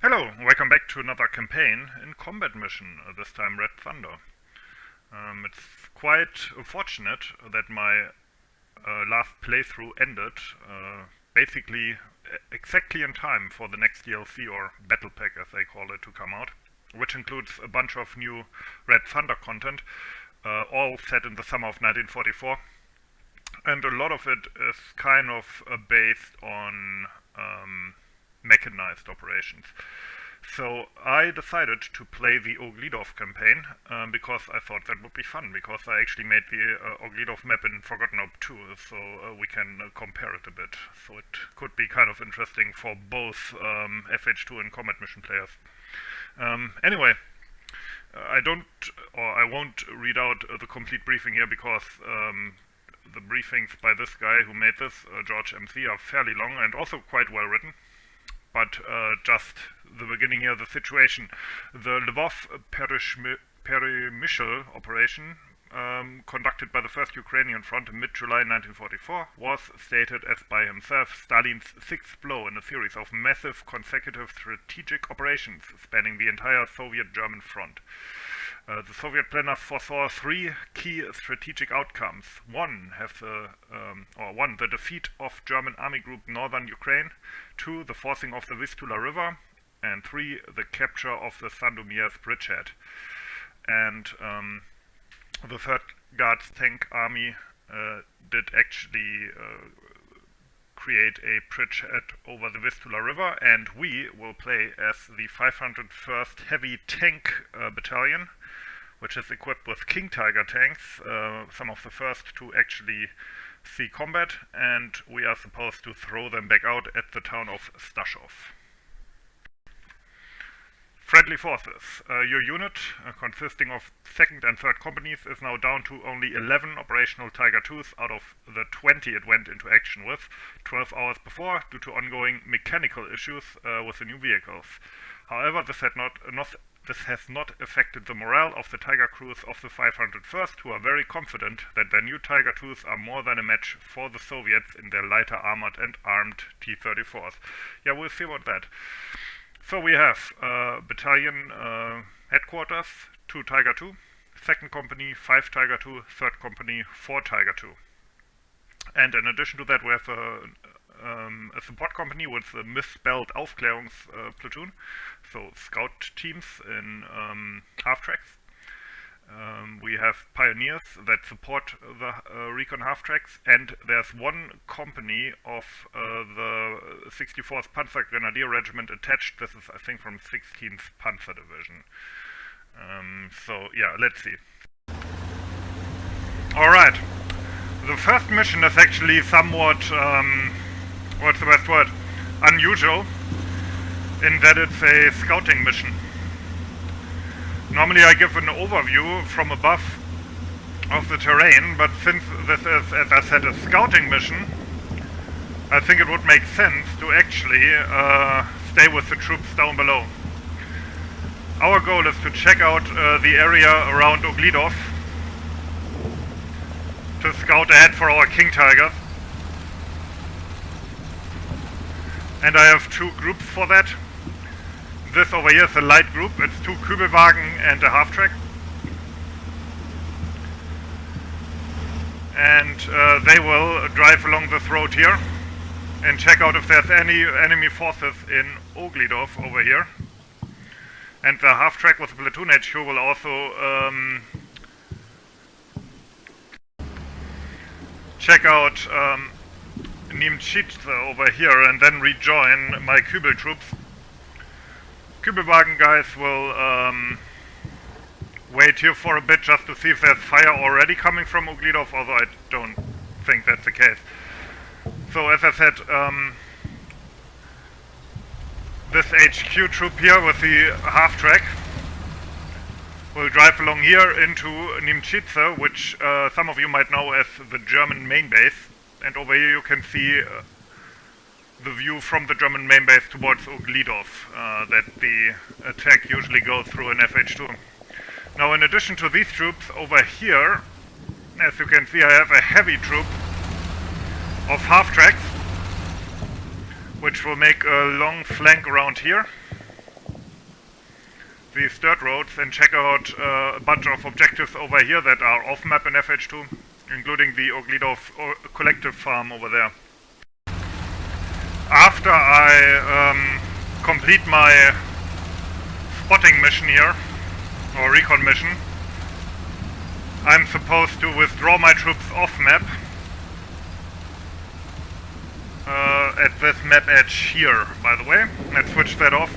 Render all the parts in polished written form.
Hello, welcome back to another campaign in combat mission, this time Red Thunder. It's quite fortunate that my last playthrough ended basically exactly in time for the next DLC or Battle Pack as they call it to come out, which includes a bunch of new Red Thunder content, all set in the summer of 1944. And a lot of it is kind of based on mechanized operations. So I decided to play the Ogledow campaign because I thought that would be fun, because I actually made the Ogledow map in Forgotten Hope 2, so we can compare it a bit. So it could be kind of interesting for both FH2 and combat mission players. Anyway, I won't read out the complete briefing here because the briefings by this guy who made this, George MC, are fairly long and also quite well written. But just the beginning here, the situation. The Lvov Peremyshal operation, conducted by the 1st Ukrainian Front in mid-July 1944, was stated as by himself Stalin's sixth blow in a series of massive consecutive strategic operations spanning the entire Soviet-German front. The Soviet planners foresaw three key strategic outcomes. One, the defeat of German Army Group Northern Ukraine. Two, the forcing of the Vistula River. And three, the capture of the Sandomier's bridgehead. And the 3rd Guards Tank Army did actually create a bridgehead over the Vistula River, and we will play as the 501st Heavy Tank Battalion, which is equipped with King Tiger tanks, some of the first to actually see combat, and we are supposed to throw them back out at the town of Stashov. Friendly forces. Your unit, consisting of 2nd and 3rd companies, is now down to only 11 operational Tiger IIs out of the 20 it went into action with 12 hours before due to ongoing mechanical issues with the new vehicles. However, this has not affected the morale of the Tiger crews of the 501st, who are very confident that their new Tiger IIs are more than a match for the Soviets in their lighter armored and armed T-34s. Yeah, we'll see about that. So we have battalion headquarters, 2 Tiger II, 2nd company, 5 Tiger II, 3rd company, 4 Tiger II. And in addition to that, we have a support company with a misspelled Aufklärungsplatoon, so scout teams in half-tracks. We have pioneers that support the recon half-tracks, and there's one company of the 64th Panzer Grenadier Regiment attached. This is, I think, from 16th Panzer Division. So, yeah, let's see. Alright. The first mission is actually somewhat, what's the best word? Unusual, in that it's a scouting mission. Normally I give an overview from above of the terrain, but since this is, as I said, a scouting mission, I think it would make sense to actually stay with the troops down below. Our goal is to check out the area around Ogledow, to scout ahead for our King Tigers. And I have 2 groups for that. This over here is a light group, it's 2 Kübelwagen and a half-track. And they will drive along this road here and check out if there's any enemy forces in Ogledow over here. And the half-track with the platoon HQ will also check out Niemczyce over here and then rejoin my Kübel troops. Kübelwagen guys will wait here for a bit just to see if there's fire already coming from Ogledow, although I don't think that's the case. So as I said, this HQ troop here with the half-track will drive along here into Niemczyce, which some of you might know as the German main base. And over here you can see the view from the German main base towards Ogledow, that the attack usually goes through an FH2. Now, in addition to these troops over here, as you can see, I have a heavy troop of half-tracks, which will make a long flank around here. these dirt roads and check out a bunch of objectives over here that are off-map in FH2, including the Ogledow collective farm over there. After I complete my spotting mission here, or recon mission, I'm supposed to withdraw my troops off-map at this map edge here, by the way. Let's switch that off.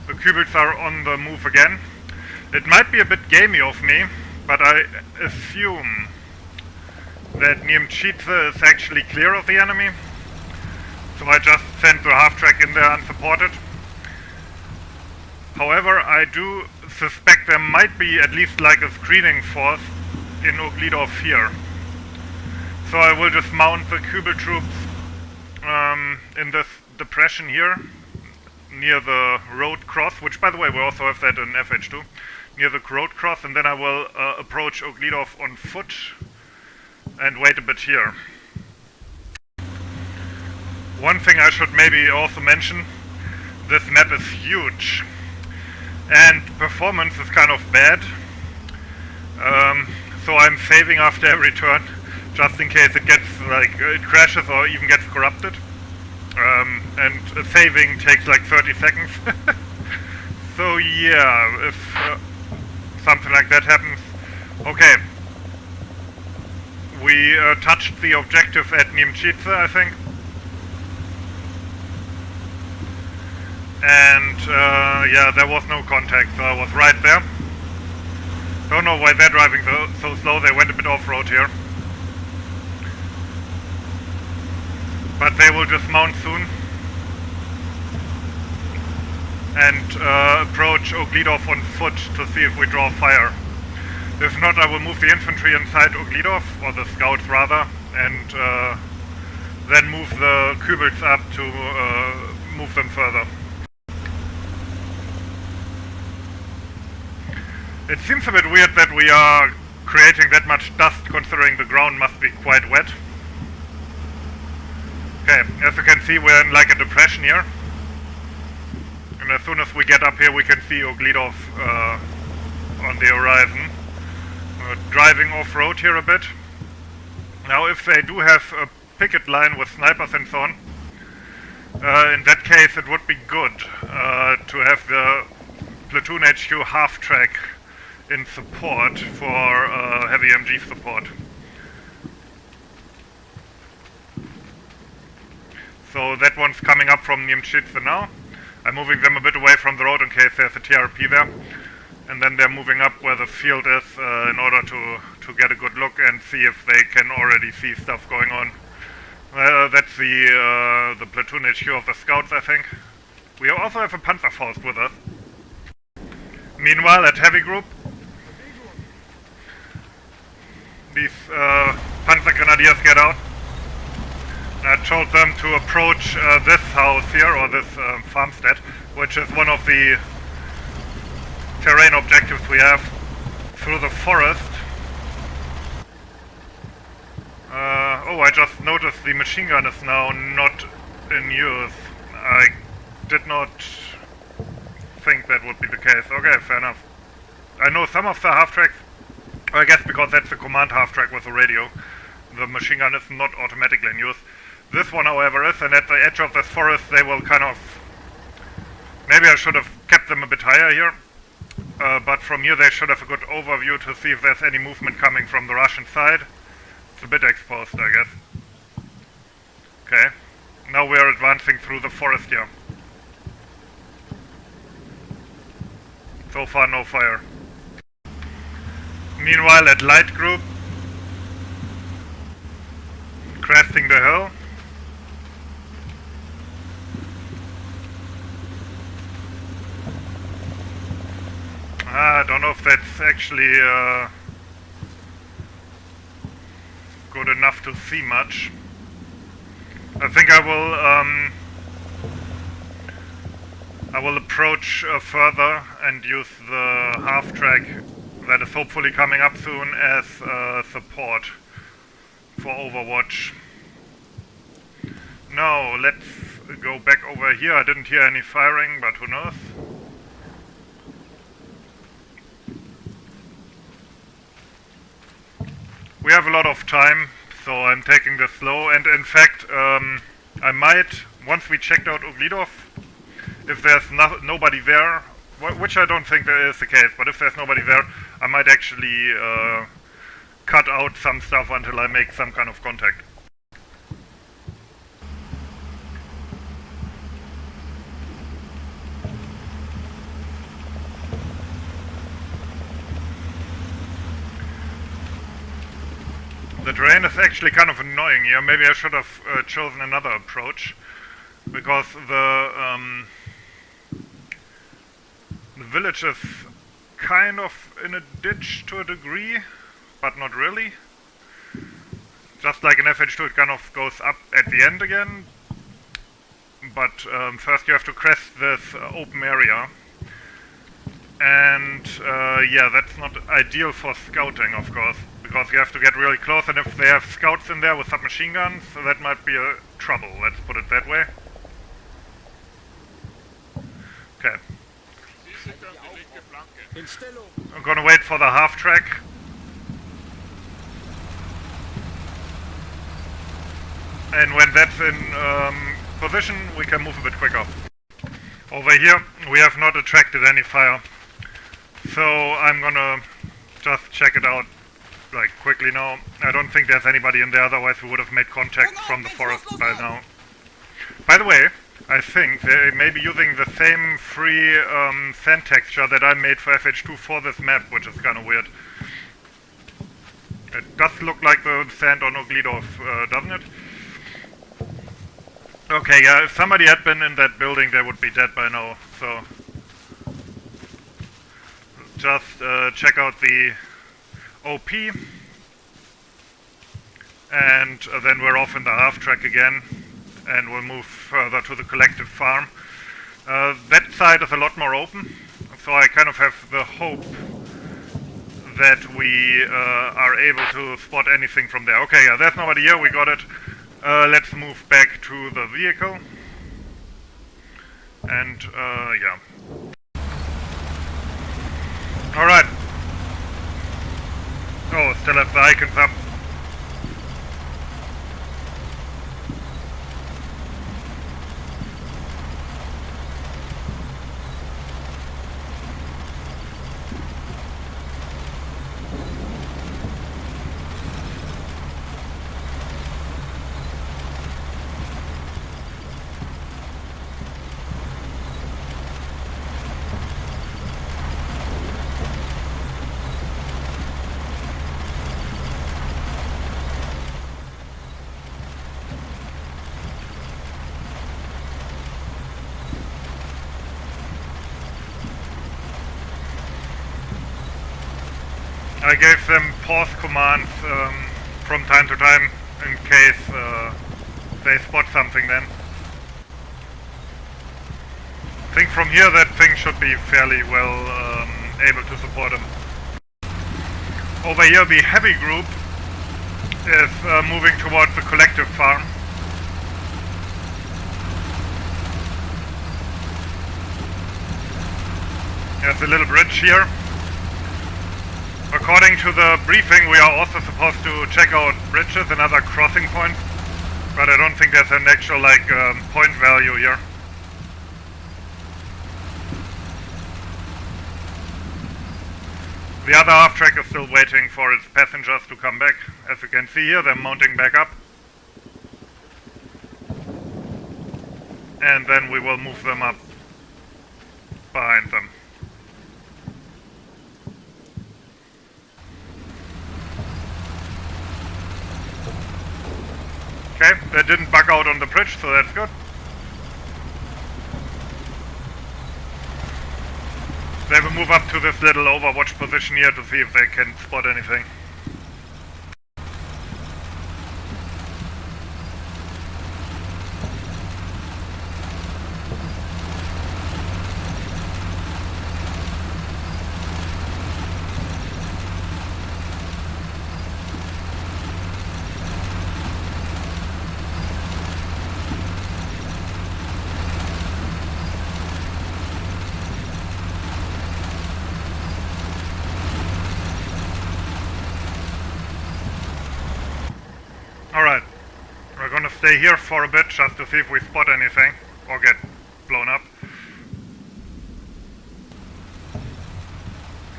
The cubits are on the move again. It might be a bit gamey of me, but I assume that Niemczyce is actually clear of the enemy. So I just sent the half-track in there unsupported. However, I do suspect there might be at least like a screening force in Ogledow here. So I will just mount the Kubel troops in this depression here, near the road cross, which by the way we also have that in FH2, near the road cross, and then I will approach Ogledow on foot and wait a bit here. One thing I should maybe also mention, this map is huge and performance is kind of bad, so I'm saving after every turn just in case it gets like it crashes or even gets corrupted, and saving takes like 30 seconds. So yeah, if something like that happens. Okay, we touched the objective at Niemczyce, I think. And yeah, there was no contact, so I was right there. Don't know why they're driving so slow, they went a bit off-road here. But they will just mount soon. And approach Ogledow on foot to see if we draw fire. If not, I will move the infantry inside Ogledow, or the scouts rather, and then move the Kubels up to move them further. It seems a bit weird that we are creating that much dust considering the ground must be quite wet. Okay, as you can see we're in like a depression here. And as soon as we get up here we can see Ogledow on the horizon. We're driving off-road here a bit. Now if they do have a picket line with snipers and so on, in that case it would be good to have the platoon HQ half-track in support for heavy MG support. So that one's coming up from Niemczyce now. I'm moving them a bit away from the road in case there's a TRP there. And then they're moving up where the field is in order to get a good look and see if they can already see stuff going on. That's the platoon HQ of the scouts, I think. We also have a Panzerfaust with us. Meanwhile, at heavy group, these Panzer Grenadiers get out. I told them to approach this house here, or this farmstead, which is one of the terrain objectives we have, through the forest. Oh, I just noticed the machine gun is now not in use. I did not think that would be the case. Okay, fair enough. I know some of the half-tracks, I guess because that's the command half-track with the radio, the machine gun is not automatically in use. This one, however, is, and at the edge of this forest they will kind of... Maybe I should have kept them a bit higher here, but from here they should have a good overview to see if there's any movement coming from the Russian side. It's a bit exposed, I guess. Okay, now we are advancing through the forest here. So far, no fire. Meanwhile, at light group, cresting the hill. I don't know if that's actually good enough to see much. I think I will approach further and use the half-track that is hopefully coming up soon as support for Overwatch. No, let's go back over here. I didn't hear any firing, but who knows? We have a lot of time, so I'm taking this slow, and in fact, I might, once we checked out Ogledow, if there's nobody there, which I don't think there is the case, but if there's nobody there, I might actually cut out some stuff until I make some kind of contact. The terrain is actually kind of annoying here. Maybe I should have chosen another approach, because the village is kind of in a ditch to a degree, but not really. Just like in FH2, it kind of goes up at the end again. But first you have to crest this open area. And yeah, that's not ideal for scouting, of course, because you have to get really close, and if they have scouts in there with submachine guns, that might be a trouble, let's put it that way. Okay. I'm gonna wait for the half track. And when that's in position, we can move a bit quicker. Over here, we have not attracted any fire. So I'm gonna just check it out, like, quickly now. I don't think there's anybody in there, otherwise we would have made contact from the forest by now. By the way, I think they may be using the same free sand texture that I made for FH2 for this map, which is kind of weird. It does look like the sand on Ogledow, doesn't it? Okay, yeah, if somebody had been in that building, they would be dead by now, so... Just check out the OP, and then we're off in the half track again, and we'll move further to the collective farm. That side is a lot more open, so I kind of have the hope that we are able to spot anything from there. Okay, yeah, there's nobody here, we got it. Let's move back to the vehicle, and yeah. Alright. Oh, still have the icons up. I gave them pause commands from time to time in case they spot something then. I think from here that thing should be fairly well able to support them. Over here the heavy group is moving towards the collective farm. There's a little bridge here. According to the briefing, we are also supposed to check out bridges and other crossing points, but I don't think there's an actual, like, point value here. The other half track is still waiting for its passengers to come back. As you can see here, they're mounting back up. And then we will move them up behind them. Okay, they didn't bug out on the bridge, so that's good. They will move up to this little overwatch position here to see if they can spot anything. stay here for a bit just to see if we spot anything or get blown up.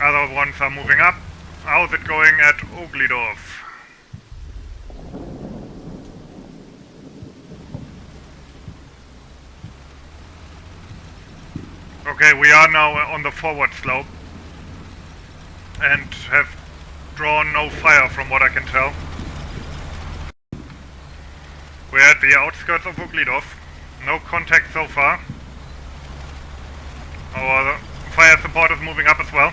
Other ones are moving up. How's it going at Ogledow? Okay, we are now on the forward slope and have drawn no fire from what I can tell. We're at the outskirts of Ogledow. No contact so far. Our fire support is moving up as well.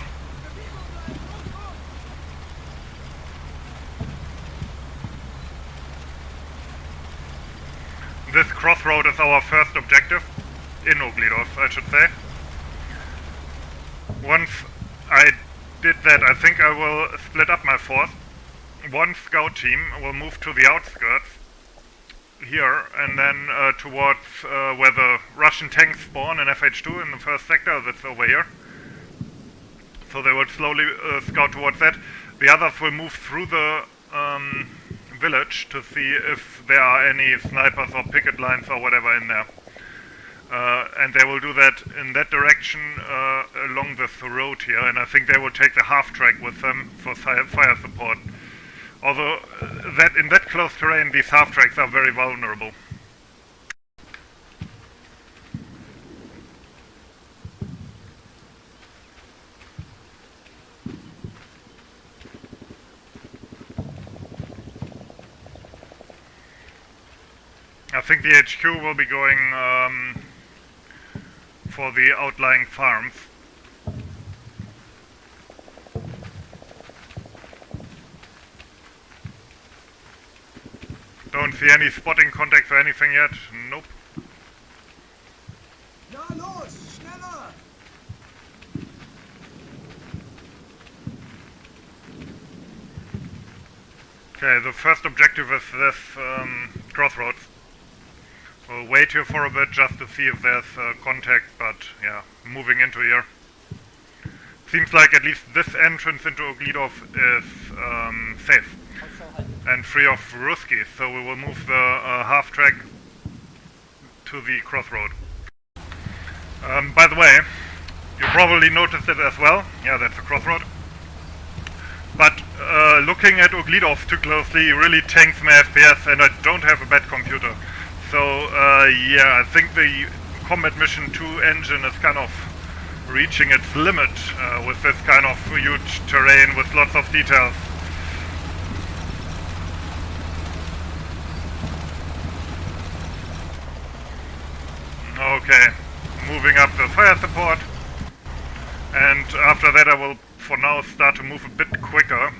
This crossroad is our first objective, in Ogledow, I should say. Once I did that, I think I will split up my force. One scout team will move to the outskirts, here, and then towards where the Russian tanks spawn in FH2 in the first sector, that's over here. So they will slowly scout towards that. The others will move through the village to see if there are any snipers or picket lines or whatever in there. And they will do that in that direction along this road here, and I think they will take the half-track with them for fire support. Although that in that close terrain these half-tracks are very vulnerable. I think the HQ will be going for the outlying farms. Don't see any spotting contacts or anything yet. Nope. Na los, schneller! Okay, the first objective is this crossroads. We'll wait here for a bit just to see if there's contact, but yeah, moving into here. Seems like at least this entrance into Ogledow is safe and free of Ruskies, so we will move the half-track to the crossroad. By the way, you probably noticed it as well. Yeah, that's a crossroad. But looking at Ogledow too closely really tanks my FPS, and I don't have a bad computer. So yeah, I think the Combat Mission 2 engine is kind of reaching its limit with this kind of huge terrain with lots of details. Okay, moving up the fire support, and after that I will for now start to move a bit quicker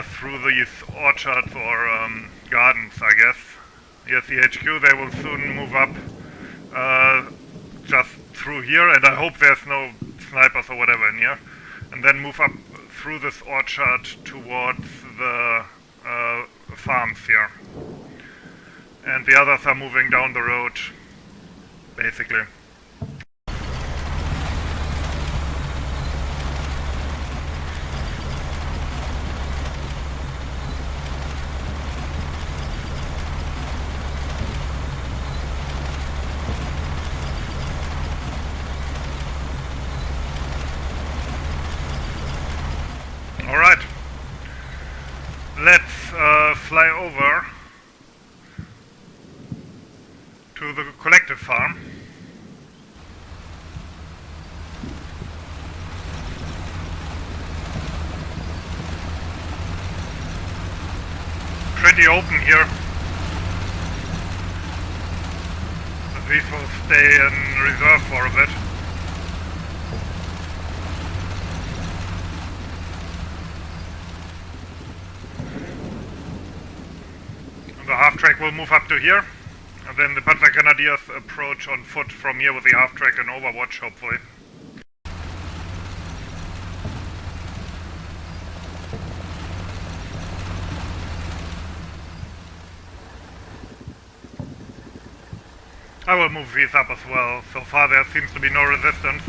through these orchards or gardens, I guess. Yes, the HQ, they will soon move up just through here, and I hope there's no snipers or whatever in here, and then move up through this orchard towards the farms here. And the others are moving down the road, basically. Alright, let's fly over to the collective farm. Pretty open here. These will stay in reserve for a bit. The half-track will move up to here, and then the Panzer Grenadiers approach on foot from here with the half-track and Overwatch, hopefully. I will move these up as well. So far there seems to be no resistance.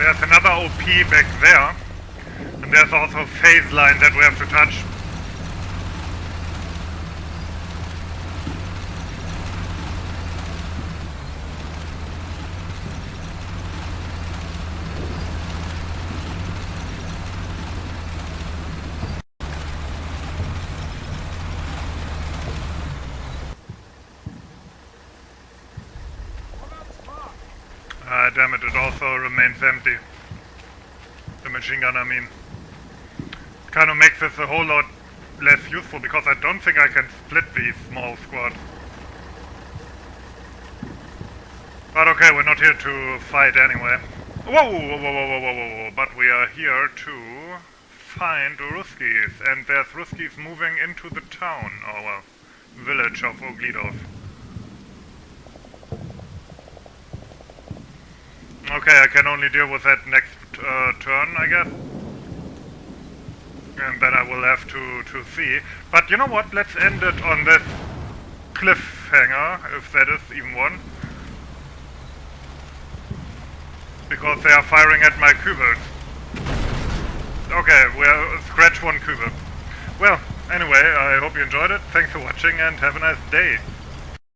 There's another OP back there. And there's also a phase line that we have to touch. Damn it, it also remains empty. The machine gun, I mean. Kind of makes this a whole lot less useful because I don't think I can split these small squads. But okay, we're not here to fight anyway. Whoa, whoa, whoa, whoa, whoa, whoa, whoa. But we are here to find Ruskies. And there's Ruskies moving into the town, or well, village of Ogledow. Okay, I can only deal with that next turn, I guess. And then I will have to see. But you know what? Let's end it on this cliffhanger, if that is even one. Because they are firing at my cubes. Okay, we'll scratch one cube. Well, anyway, I hope you enjoyed it. Thanks for watching and have a nice day.